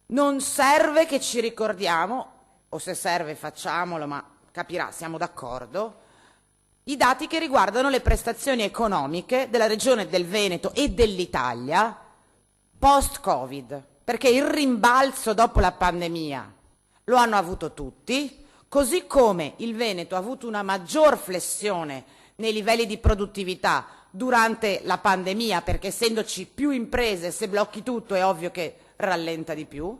Non serve che ci ricordiamo, o se serve facciamolo, ma capirà, siamo d'accordo, i dati che riguardano le prestazioni economiche della Regione del Veneto e dell'Italia post-Covid, perché il rimbalzo dopo la pandemia lo hanno avuto tutti, così come il Veneto ha avuto una maggior flessione nei livelli di produttività durante la pandemia, perché essendoci più imprese, se blocchi tutto è ovvio che rallenta di più.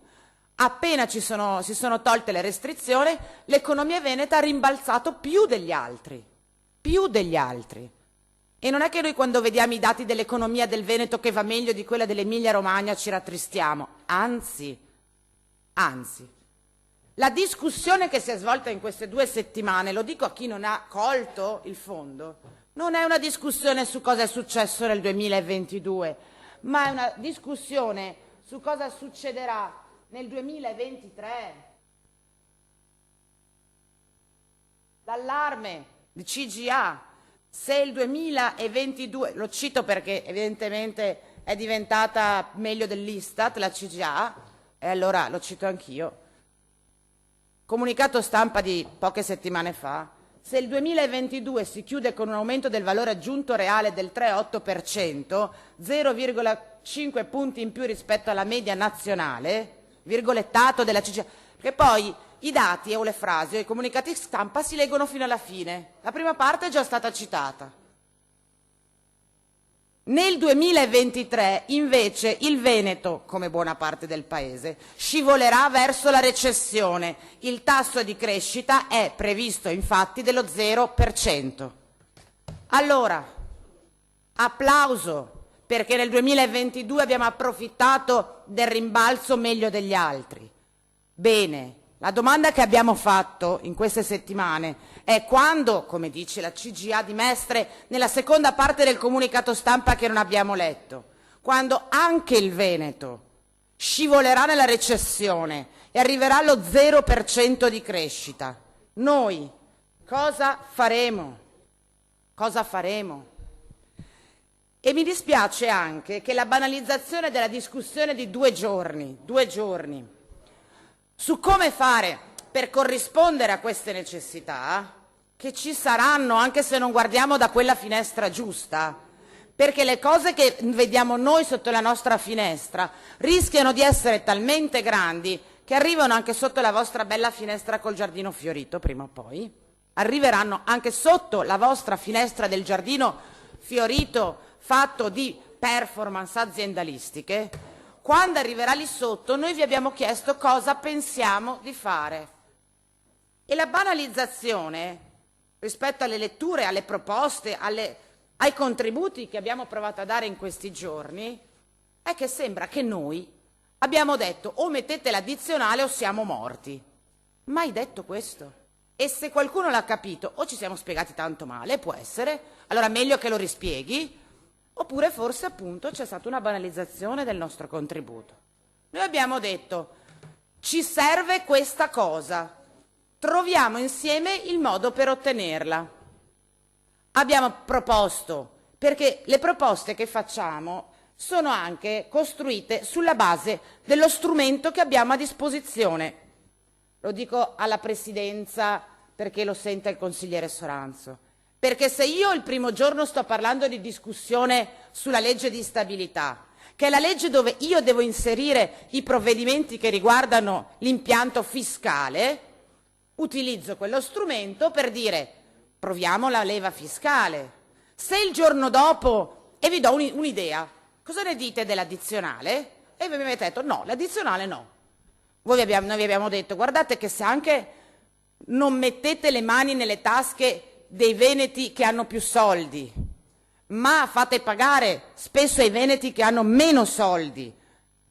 Appena si sono tolte le restrizioni, l'economia veneta ha rimbalzato più degli altri. E non è che noi quando vediamo i dati dell'economia del Veneto che va meglio di quella dell'Emilia-Romagna ci rattristiamo, anzi. La discussione che si è svolta in queste 2 settimane, lo dico a chi non ha colto il fondo, non è una discussione su cosa è successo nel 2022, ma è una discussione su cosa succederà nel 2023. L'allarme di CGA, se il 2022, lo cito perché evidentemente è diventata meglio dell'Istat la CGA, e allora lo cito anch'io, comunicato stampa di poche settimane fa, se il 2022 si chiude con un aumento del valore aggiunto reale del 3,8%, 0,5 punti in più rispetto alla media nazionale, virgolettato della CGA, perché poi i dati o le frasi o i comunicati stampa si leggono fino alla fine. La prima parte è già stata citata. Nel 2023 invece il Veneto, come buona parte del Paese, scivolerà verso la recessione. Il tasso di crescita è previsto infatti dello 0%. Allora, applauso, perché nel 2022 abbiamo approfittato del rimbalzo meglio degli altri. Bene, la domanda che abbiamo fatto in queste settimane è quando, come dice la CGA di Mestre nella seconda parte del comunicato stampa che non abbiamo letto, quando anche il Veneto scivolerà nella recessione e arriverà allo 0% di crescita, noi cosa faremo? Cosa faremo? E mi dispiace anche che la banalizzazione della discussione di 2 giorni, su come fare per corrispondere a queste necessità, che ci saranno anche se non guardiamo da quella finestra giusta, perché le cose che vediamo noi sotto la nostra finestra rischiano di essere talmente grandi che arrivano anche sotto la vostra bella finestra col giardino fiorito prima o poi, arriveranno anche sotto la vostra finestra del giardino fiorito fatto di performance aziendalistiche. Quando arriverà lì sotto, noi vi abbiamo chiesto cosa pensiamo di fare. E la banalizzazione rispetto alle letture, alle proposte, ai contributi che abbiamo provato a dare in questi giorni, è che sembra che noi abbiamo detto o mettete l'addizionale o siamo morti. Mai detto questo. E se qualcuno l'ha capito o ci siamo spiegati tanto male, può essere, allora meglio che lo rispieghi, oppure forse appunto c'è stata una banalizzazione del nostro contributo. Noi abbiamo detto ci serve questa cosa, troviamo insieme il modo per ottenerla. Abbiamo proposto, perché le proposte che facciamo sono anche costruite sulla base dello strumento che abbiamo a disposizione. Lo dico alla Presidenza perché lo sente il consigliere Soranzo. Perché se io il primo giorno sto parlando di discussione sulla legge di stabilità, che è la legge dove io devo inserire i provvedimenti che riguardano l'impianto fiscale, utilizzo quello strumento per dire proviamo la leva fiscale. Se il giorno dopo, e vi do un'idea, cosa ne dite dell'addizionale? E voi mi avete detto no, l'addizionale no. Noi vi abbiamo detto guardate che se anche non mettete le mani nelle tasche dei veneti che hanno più soldi, ma fate pagare spesso ai veneti che hanno meno soldi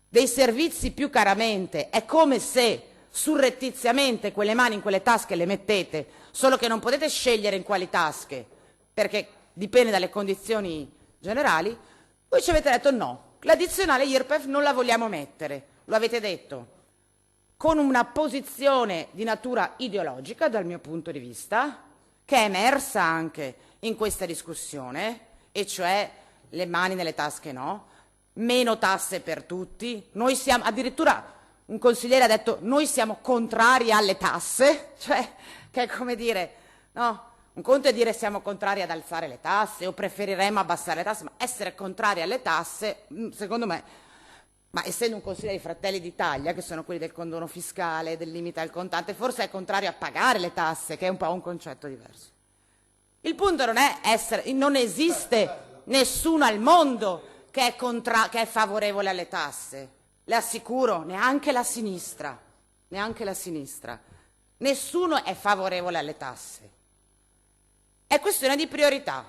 dei servizi più caramente, è come se surrettiziamente quelle mani in quelle tasche le mettete, solo che non potete scegliere in quali tasche, perché dipende dalle condizioni generali. Voi ci avete detto no, l'addizionale IRPEF non la vogliamo mettere, lo avete detto con una posizione di natura ideologica dal mio punto di vista, che è emersa anche in questa discussione, e cioè le mani nelle tasche no, meno tasse per tutti. Noi siamo addirittura un consigliere ha detto noi siamo contrari alle tasse, cioè che è come dire, no, un conto è dire siamo contrari ad alzare le tasse o preferiremmo abbassare le tasse, ma essere contrari alle tasse, secondo me, ma essendo un consigliere di Fratelli d'Italia, che sono quelli del condono fiscale, del limite al contante, forse è contrario a pagare le tasse, che è un po' un concetto diverso. Il punto non è non esiste nessuno al mondo che è favorevole alle tasse. Le assicuro, neanche la sinistra, neanche la sinistra. Nessuno è favorevole alle tasse. È questione di priorità.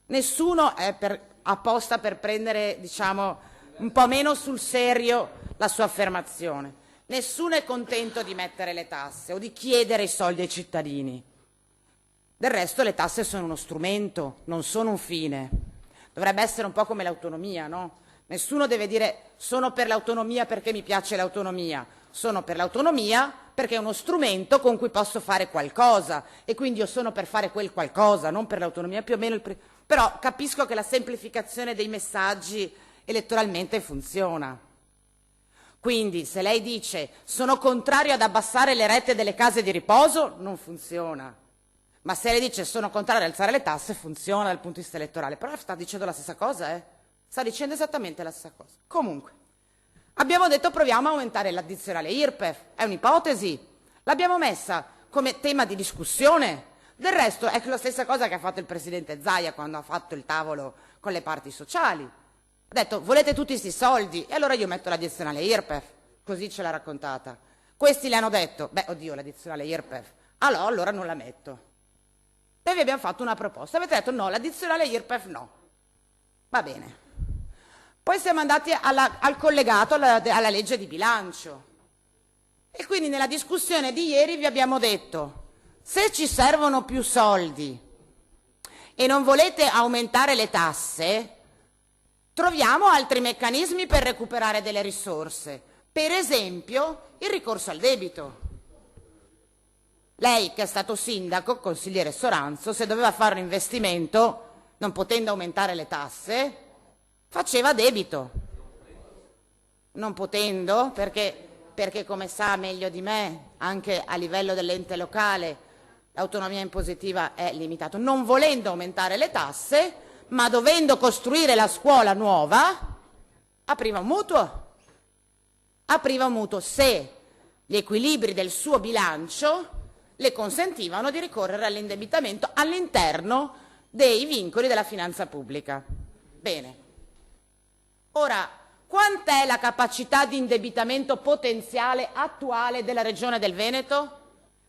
Nessuno è apposta per prendere, diciamo, un po' meno sul serio la sua affermazione. Nessuno è contento di mettere le tasse o di chiedere i soldi ai cittadini. Del resto le tasse sono uno strumento, non sono un fine. Dovrebbe essere un po' come l'autonomia, no? Nessuno deve dire sono per l'autonomia perché mi piace l'autonomia, sono per l'autonomia perché è uno strumento con cui posso fare qualcosa e quindi io sono per fare quel qualcosa, non per l'autonomia, più o meno però capisco che la semplificazione dei messaggi elettoralmente funziona. Quindi se lei dice sono contrario ad abbassare le rette delle case di riposo, non funziona. Ma se lei dice sono contrario ad alzare le tasse, funziona dal punto di vista elettorale. Però sta dicendo la stessa cosa, Sta dicendo esattamente la stessa cosa. Comunque, abbiamo detto proviamo a aumentare l'addizionale IRPEF. È un'ipotesi. L'abbiamo messa come tema di discussione. Del resto è la stessa cosa che ha fatto il presidente Zaia quando ha fatto il tavolo con le parti sociali. Ha detto volete tutti questi soldi e allora io metto l'addizionale IRPEF. Così ce l'ha raccontata. Questi le hanno detto, beh oddio l'addizionale IRPEF. Allora non la metto. Noi vi abbiamo fatto una proposta, avete detto no, l'addizionale IRPEF no. Va bene. Poi siamo andati al collegato alla legge di bilancio. E quindi nella discussione di ieri vi abbiamo detto, se ci servono più soldi e non volete aumentare le tasse, troviamo altri meccanismi per recuperare delle risorse. Per esempio, il ricorso al debito. Lei che è stato sindaco, consigliere Soranzo, se doveva fare un investimento, non potendo aumentare le tasse, faceva debito. Non potendo, perché come sa meglio di me, anche a livello dell'ente locale, l'autonomia impositiva è limitata. Non volendo aumentare le tasse, ma dovendo costruire la scuola nuova, apriva un mutuo. Apriva un mutuo se gli equilibri del suo bilancio le consentivano di ricorrere all'indebitamento all'interno dei vincoli della finanza pubblica. Bene. Ora, quant'è la capacità di indebitamento potenziale attuale della Regione del Veneto?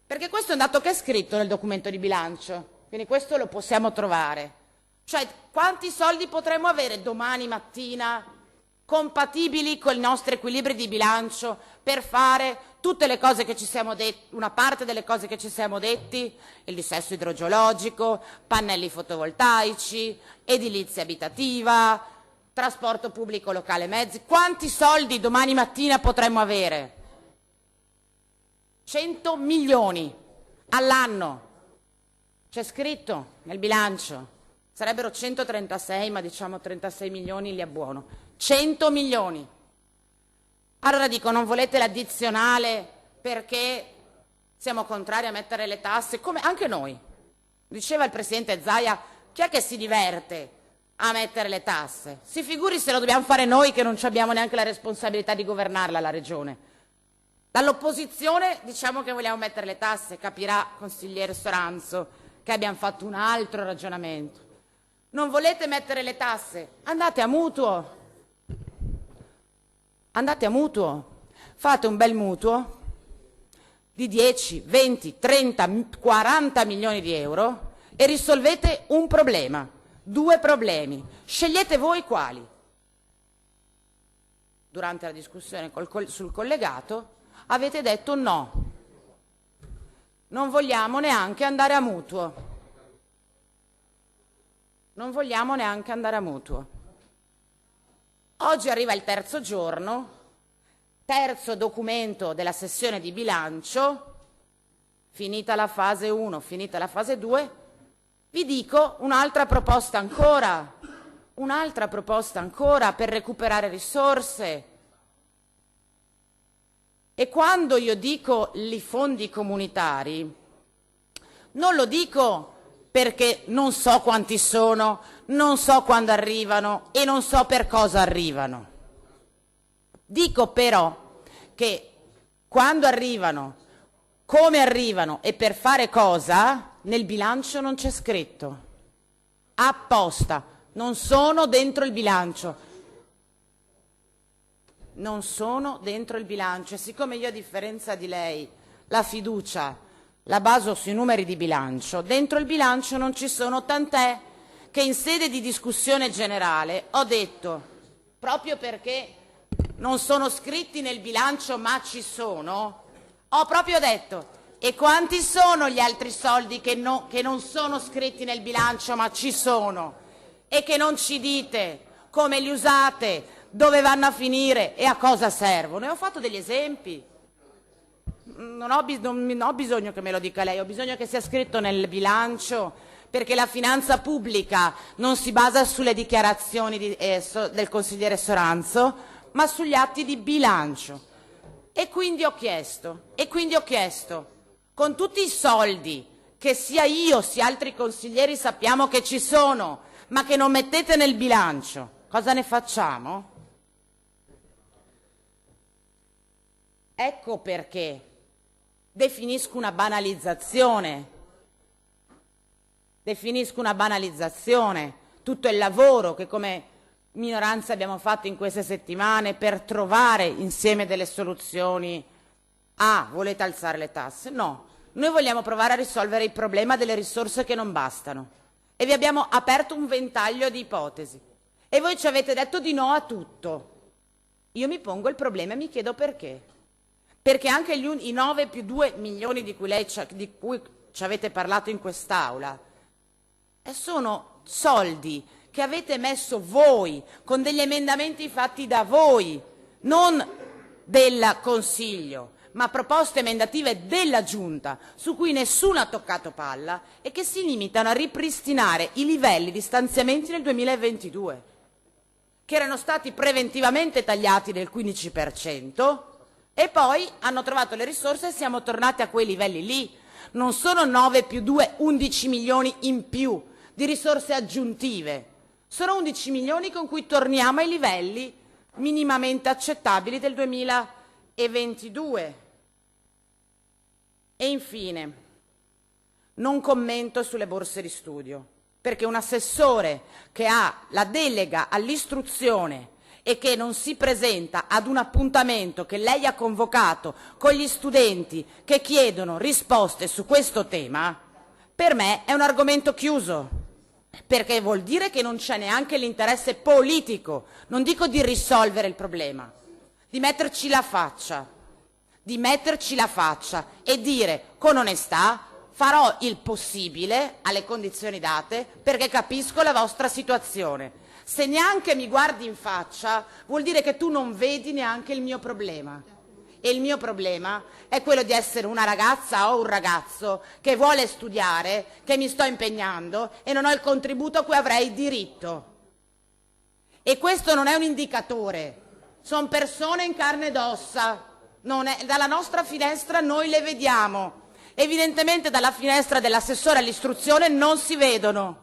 Perché questo è un dato che è scritto nel documento di bilancio, quindi questo lo possiamo trovare. Cioè, quanti soldi potremmo avere domani mattina compatibili con i nostri equilibri di bilancio per fare tutte le cose che ci siamo detti, una parte delle cose che ci siamo detti, il dissesto idrogeologico, pannelli fotovoltaici, edilizia abitativa, trasporto pubblico locale mezzi. Quanti soldi domani mattina potremmo avere? 100 milioni all'anno. C'è scritto nel bilancio. Sarebbero 136, ma diciamo 36 milioni li abbuono. 100 milioni. Allora dico, non volete l'addizionale perché siamo contrari a mettere le tasse? Come anche noi. Diceva il presidente Zaia, chi è che si diverte a mettere le tasse? Si figuri se lo dobbiamo fare noi che non abbiamo neanche la responsabilità di governarla la regione. Dall'opposizione diciamo che vogliamo mettere le tasse, capirà consigliere Soranzo che abbiamo fatto un altro ragionamento. Non volete mettere le tasse? Andate a mutuo. Andate a mutuo. Fate un bel mutuo di 10, 20, 30, 40 milioni di euro e risolvete un problema, 2 problemi. Scegliete voi quali. Durante la discussione sul collegato avete detto no. Non vogliamo neanche andare a mutuo. Non vogliamo neanche andare a mutuo. Oggi arriva il terzo giorno, terzo documento della sessione di bilancio, finita la fase 1, finita la fase 2, vi dico un'altra proposta ancora per recuperare risorse. E quando io dico i fondi comunitari, non lo dico perché non so quanti sono, non so quando arrivano e non so per cosa arrivano. Dico però che quando arrivano, come arrivano e per fare cosa, nel bilancio non c'è scritto. Apposta, non sono dentro il bilancio. Non sono dentro il bilancio. E siccome io, a differenza di lei, la fiducia la baso sui numeri di bilancio, dentro il bilancio non ci sono, tant'è che in sede di discussione generale ho detto, proprio perché non sono scritti nel bilancio ma ci sono, ho proprio detto: e quanti sono gli altri soldi che non sono scritti nel bilancio ma ci sono e che non ci dite come li usate, dove vanno a finire e a cosa servono? E ho fatto degli esempi. Non ho bisogno che me lo dica lei, ho bisogno che sia scritto nel bilancio, perché la finanza pubblica non si basa sulle dichiarazioni del consigliere Soranzo, ma sugli atti di bilancio. E quindi ho chiesto, con tutti i soldi che sia io sia altri consiglieri sappiamo che ci sono, ma che non mettete nel bilancio, cosa ne facciamo? Ecco perché definisco una banalizzazione tutto il lavoro che come minoranza abbiamo fatto in queste settimane per trovare insieme delle soluzioni. Volete alzare le tasse? No, noi vogliamo provare a risolvere il problema delle risorse che non bastano e vi abbiamo aperto un ventaglio di ipotesi e voi ci avete detto di no a tutto. Io mi pongo il problema e mi chiedo perché. Perché anche i 9 più 2 milioni di cui ci avete parlato in quest'Aula sono soldi che avete messo voi con degli emendamenti fatti da voi, non del Consiglio, ma proposte emendative della Giunta, su cui nessuno ha toccato palla e che si limitano a ripristinare i livelli di stanziamenti nel 2022, che erano stati preventivamente tagliati del 15%. E poi hanno trovato le risorse e siamo tornati a quei livelli lì. Non sono 9 più 2, 11 milioni in più di risorse aggiuntive. Sono 11 milioni con cui torniamo ai livelli minimamente accettabili del 2022. E infine, non commento sulle borse di studio, perché un assessore che ha la delega all'istruzione e che non si presenta ad un appuntamento che lei ha convocato con gli studenti che chiedono risposte su questo tema, per me è un argomento chiuso, perché vuol dire che non c'è neanche l'interesse politico, non dico di risolvere il problema, di metterci la faccia e dire con onestà: farò il possibile alle condizioni date perché capisco la vostra situazione. Se neanche mi guardi in faccia, vuol dire che tu non vedi neanche il mio problema. E il mio problema è quello di essere una ragazza o un ragazzo che vuole studiare, che mi sto impegnando e non ho il contributo a cui avrei diritto. E questo non è un indicatore, sono persone in carne ed ossa. Dalla nostra finestra noi le vediamo. Evidentemente dalla finestra dell'assessore all'istruzione non si vedono.